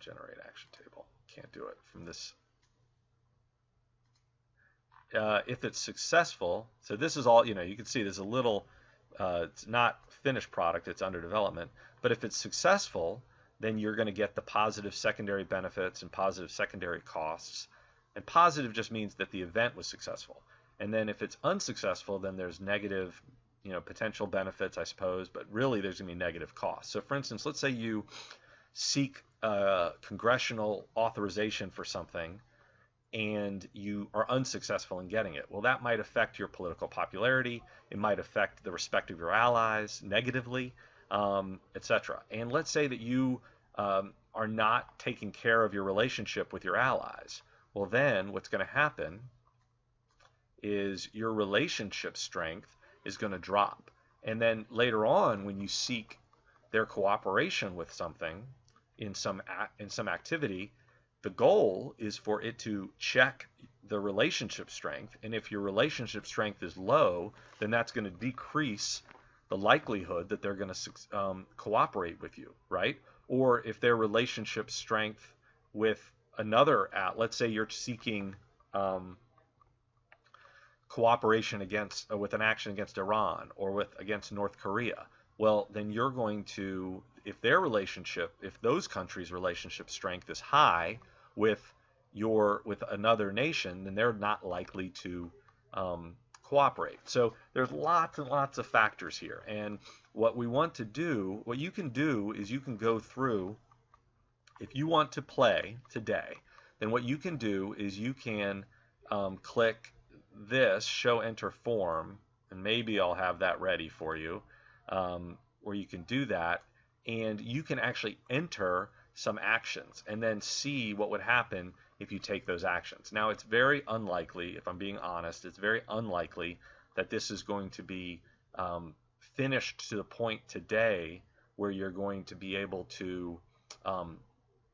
generate action table. Can't do it from this. If it's successful, so this is all, you can see there's a little, it's not finished product, it's under development. But if it's successful, then you're going to get the positive secondary benefits and positive secondary costs. And positive just means that the event was successful. And then if it's unsuccessful, then there's negative, potential benefits, I suppose, but really there's going to be negative costs. So for instance, let's say you seek congressional authorization for something and you are unsuccessful in getting it. Well, that might affect your political popularity. It might affect the respect of your allies negatively, etc. And let's say that you are not taking care of your relationship with your allies. Well, then what's going to happen is your relationship strength is going to drop. And then later on, when you seek their cooperation with something in some activity, the goal is for it to check the relationship strength. And if your relationship strength is low, then that's going to decrease the likelihood that they're going to cooperate with you, right? Or if their relationship strength with another, let's say you're seeking cooperation with an action against Iran or against North Korea, well, then you're going to, if those countries' relationship strength is high with another nation, then they're not likely to cooperate. So there's lots and lots of factors here. And what you can do is you can go through, if you want to play today, then what you can do is you can click this show enter form, and maybe I'll have that ready for you, where you can do that, and you can actually enter some actions and then see what would happen if you take those actions. Now, it's very unlikely, if I'm being honest, it's very unlikely that this is going to be finished to the point today where you're going to be able to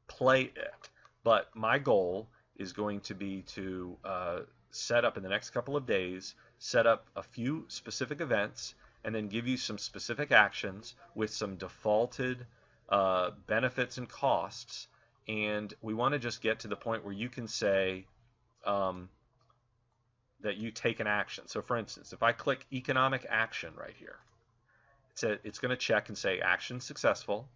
play it. But my goal is going to be to set up in the next couple of days, set up a few specific events, and then give you some specific actions with some defaulted benefits and costs. And we want to just get to the point where you can say that you take an action. So for instance, if I click economic action right here, it's going to check and say action successful,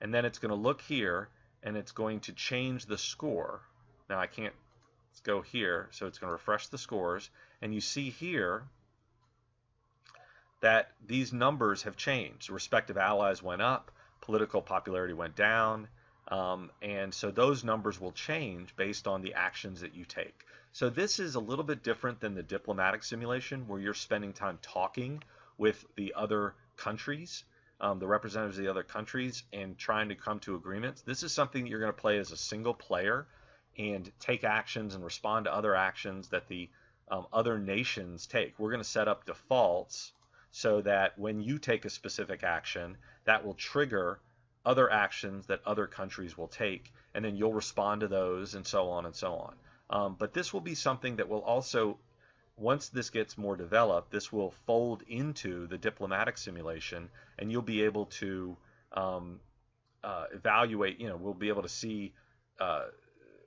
and then it's going to look here and it's going to change the score. Now I can't go here, so it's going to refresh the scores, and you see here that these numbers have changed. Respective allies went up, political popularity went down, and so those numbers will change based on the actions that you take. So this is a little bit different than the diplomatic simulation, where you're spending time talking with the other countries, the representatives of the other countries, and trying to come to agreements. This is something that you're going to play as a single player and take actions and respond to other actions that the other nations take. We're going to set up defaults so that when you take a specific action, that will trigger other actions that other countries will take, and then you'll respond to those, and so on and so on. But this will be something that will also, once this gets more developed, this will fold into the diplomatic simulation, and you'll be able to evaluate, we'll be able to see,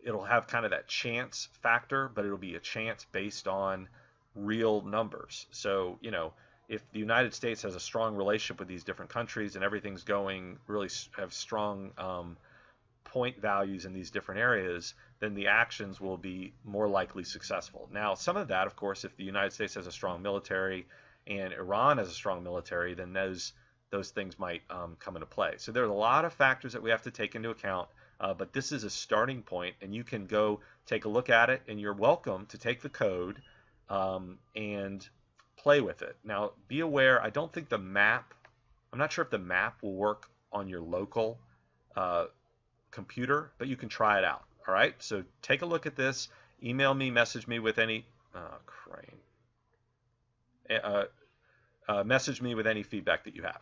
it'll have kind of that chance factor, but it'll be a chance based on real numbers. So, if the United States has a strong relationship with these different countries and everything's going, really have strong point values in these different areas, then the actions will be more likely successful. Now, some of that, of course, if the United States has a strong military and Iran has a strong military, then those things might come into play. So there's a lot of factors that we have to take into account, but this is a starting point, and you can go take a look at it, and you're welcome to take the code and play with it. Now, be aware, I don't think I'm not sure if the map will work on your local computer, but you can try it out. All right, so take a look at this. Email me, message me with any message me with any feedback that you have.